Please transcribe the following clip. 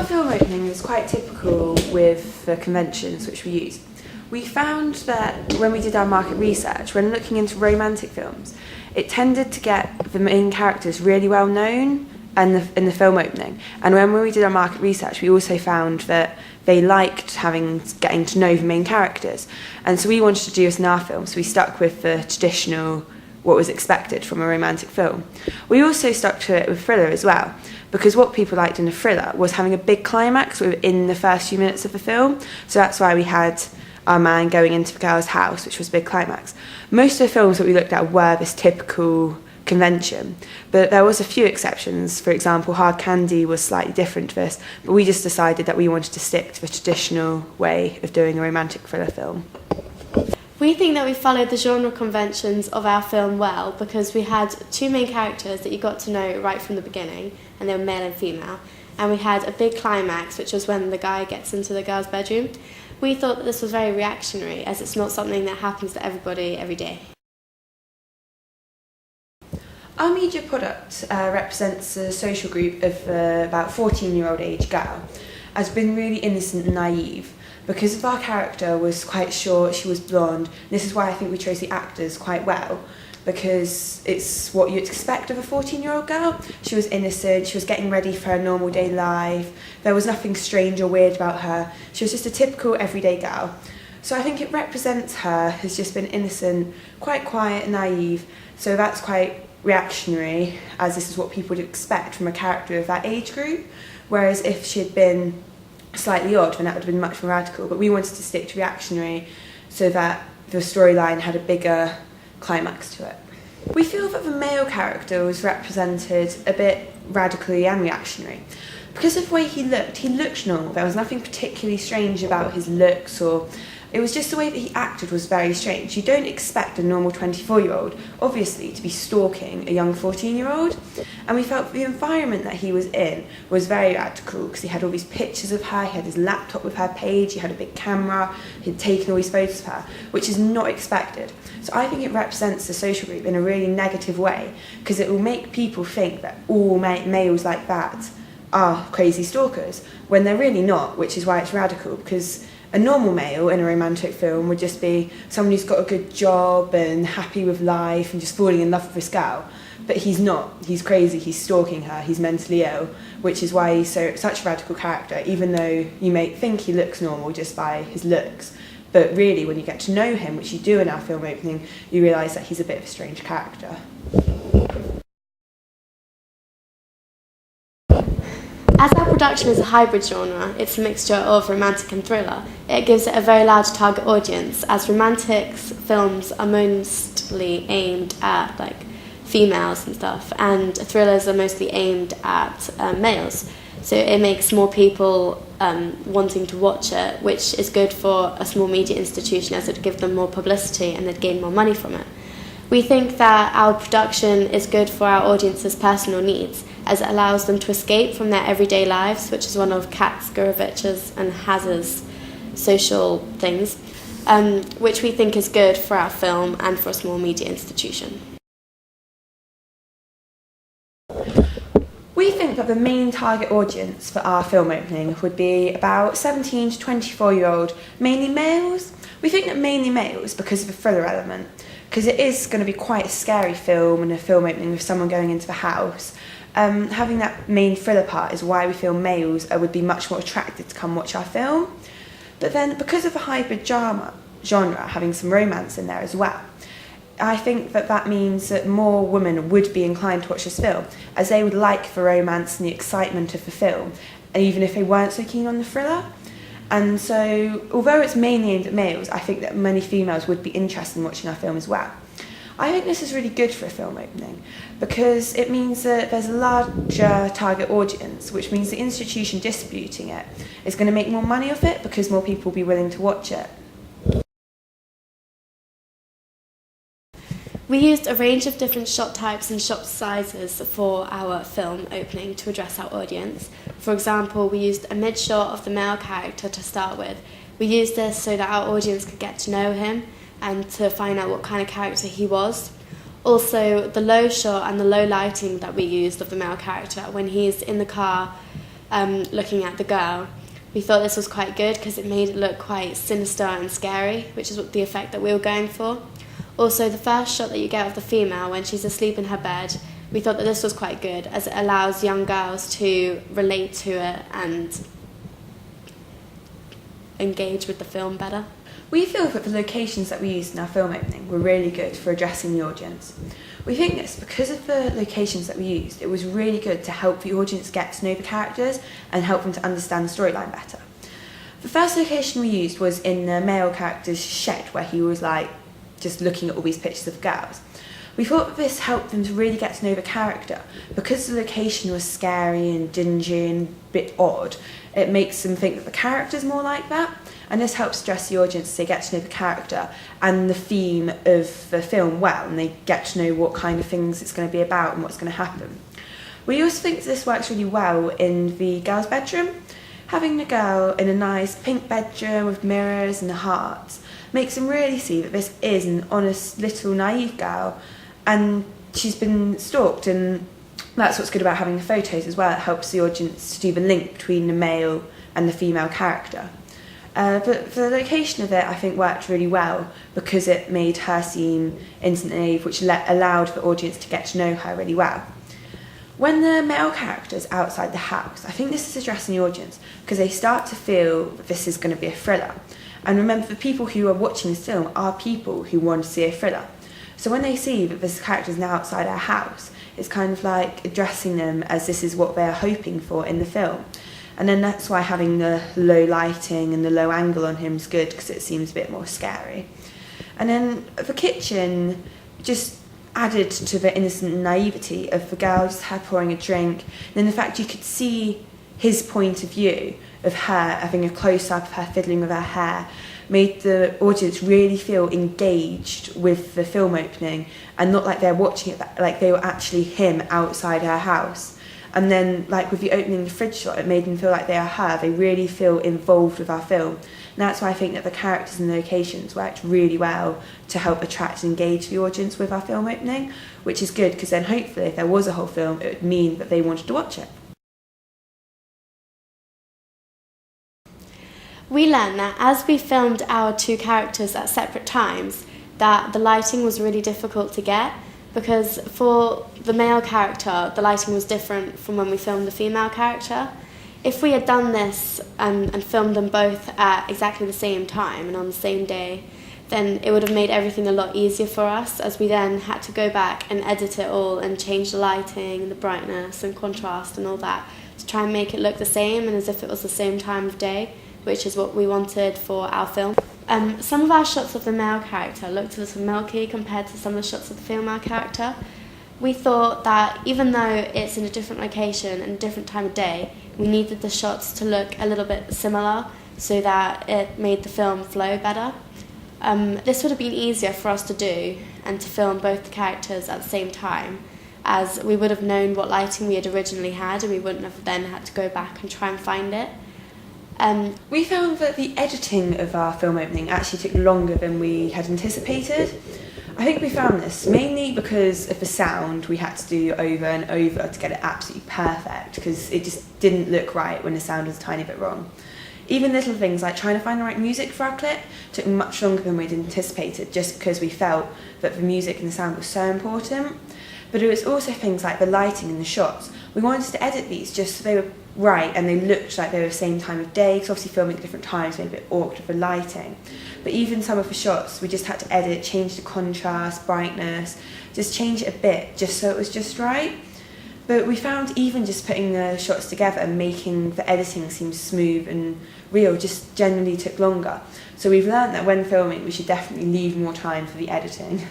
film opening is quite typical with the conventions which we use. We found that when we did our market research, when looking into romantic films, it tended to get the main characters really well known in the film opening. And when we did our market research, we also found that they liked getting to know the main characters. And so we wanted to do this in our film, so we stuck with the traditional, what was expected from a romantic film. We also stuck to it with thriller as well, because what people liked in a thriller was having a big climax within the first few minutes of the film. So that's why we had our man going into the girl's house, which was a big climax. Most of the films that we looked at were this typical convention, but there was a few exceptions. For example, Hard Candy was slightly different to this, but we just decided that we wanted to stick to the traditional way of doing a romantic thriller film. We think that we followed the genre conventions of our film well, because we had two main characters that you got to know right from the beginning, and they were male and female, and we had a big climax, which was when the guy gets into the girl's bedroom. We thought that this was very reactionary, as it's not something that happens to everybody every day. Our media product represents a social group of about 14-year-old age girl, has been really innocent and naive. Because of our character was quite short, she was blonde. This is why I think we chose the actors quite well, because it's what you'd expect of a 14-year-old girl. She was innocent, she was getting ready for her normal day life. There was nothing strange or weird about her. She was just a typical everyday girl. So I think it represents her as just been innocent, quite quiet and naive. So that's quite reactionary, as this is what people would expect from a character of that age group. Whereas if she had been slightly odd, then that would have been much more radical. But we wanted to stick to reactionary so that the storyline had a bigger climax to it. We feel that the male character was represented a bit radically and reactionary. Because of the way he looked normal. There was nothing particularly strange about his looks, or it was just the way that he acted was very strange. You don't expect a normal 24-year-old, obviously, to be stalking a young 14-year-old. And we felt the environment that he was in was very radical, because he had all these pictures of her, he had his laptop with her page, he had a big camera, he'd taken all these photos of her, which is not expected. So I think it represents the social group in a really negative way, because it will make people think that all males like that are crazy stalkers, when they're really not, which is why it's radical, because a normal male in a romantic film would just be someone who's got a good job and happy with life and just falling in love with this girl. But he's not. He's crazy, he's stalking her, he's mentally ill, which is why he's such a radical character, even though you may think he looks normal just by his looks. But really, when you get to know him, which you do in our film opening, you realise that he's a bit of a strange character. As our production is a hybrid genre, it's a mixture of romantic and thriller. It gives it a very large target audience, as romantic films are mostly aimed at females and stuff, and thrillers are mostly aimed at males. So it makes more people wanting to watch it, which is good for a small media institution, as it would give them more publicity and they'd gain more money from it. We think that our production is good for our audience's personal needs, as it allows them to escape from their everyday lives, which is one of Katz, Gurovich's and Haz's social things, which we think is good for our film and for a small media institution. We think that the main target audience for our film opening would be about 17 to 24-year-old, mainly males. We think that mainly males because of the thriller element, because it is going to be quite a scary film and a film opening with someone going into the house. Having that main thriller part is why we feel males would be much more attracted to come watch our film. But then, because of the hybrid genre having some romance in there as well, I think that means that more women would be inclined to watch this film, as they would like the romance and the excitement of the film, even if they weren't so keen on the thriller. And so, although it's mainly aimed at males, I think that many females would be interested in watching our film as well. I think this is really good for a film opening, because it means that there's a larger target audience, which means the institution distributing it is going to make more money off it, because more people will be willing to watch it. We used a range of different shot types and shot sizes for our film opening to address our audience. For example, we used a mid-shot of the male character to start with. We used this so that our audience could get to know him and to find out what kind of character he was. Also, the low shot and the low lighting that we used of the male character when he's in the car looking at the girl. We thought this was quite good because it made it look quite sinister and scary, which is what the effect that we were going for. Also, the first shot that you get of the female when she's asleep in her bed, we thought that this was quite good as it allows young girls to relate to it and engage with the film better. We feel that the locations that we used in our film opening were really good for addressing the audience. We think this because of the locations that we used, it was really good to help the audience get to know the characters and help them to understand the storyline better. The first location we used was in the male character's shed, where he was like just looking at all these pictures of girls. We thought that this helped them to really get to know the character. Because the location was scary and dingy and a bit odd, it makes them think that the character's more like that. And this helps address the audience as they get to know the character and the theme of the film well, and they get to know what kind of things it's going to be about and what's going to happen. We also think this works really well in the girl's bedroom. Having the girl in a nice pink bedroom with mirrors and hearts makes them really see that this is an honest little naive girl and she's been stalked, and that's what's good about having the photos as well. It helps the audience to do the link between the male and the female character. But the location of it, I think, worked really well because it made her seem innocent and naive, which allowed the audience to get to know her really well. When the male character's outside the house, I think this is addressing the audience because they start to feel that this is going to be a thriller. And remember, the people who are watching this film are people who want to see a thriller. So when they see that this character is now outside our house, it's kind of like addressing them as this is what they're hoping for in the film. And then that's why having the low lighting and the low angle on him is good, because it seems a bit more scary. And then the kitchen just added to the innocent naivety of the girl, just her pouring a drink. And then the fact you could see his point of view of her having a close-up of her fiddling with her hair made the audience really feel engaged with the film opening and not like they're watching it, like they were actually him outside her house. And then, like with the opening the fridge shot, it made them feel like they are her. They really feel involved with our film. And that's why I think that the characters and the locations worked really well to help attract and engage the audience with our film opening, which is good because then hopefully if there was a whole film, it would mean that they wanted to watch it. We learned that as we filmed our two characters at separate times, that the lighting was really difficult to get, because for the male character, the lighting was different from when we filmed the female character. If we had done this and filmed them both at exactly the same time and on the same day, then it would have made everything a lot easier for us, as we then had to go back and edit it all and change the lighting and the brightness and contrast and all that to try and make it look the same and as if it was the same time of day, which is what we wanted for our film. Some of our shots of the male character looked a little milky compared to some of the shots of the female character. We thought that even though it's in a different location and a different time of day, we needed the shots to look a little bit similar so that it made the film flow better. This would have been easier for us to do and to film both the characters at the same time, as we would have known what lighting we had originally had and we wouldn't have then had to go back and try and find it. We found that the editing of our film opening actually took longer than we had anticipated. I think we found this mainly because of the sound we had to do over and over to get it absolutely perfect, because it just didn't look right when the sound was a tiny bit wrong. Even little things like trying to find the right music for our clip took much longer than we'd anticipated, just because we felt that the music and the sound was so important. But it was also things like the lighting and the shots. We wanted to edit these just so they were right and they looked like they were the same time of day, because obviously filming at different times made it a bit awkward with the lighting. But even some of the shots we just had to edit, change the contrast, brightness, just change it a bit just so it was just right. But we found even just putting the shots together and making the editing seem smooth and real just generally took longer. So we've learned that when filming we should definitely leave more time for the editing.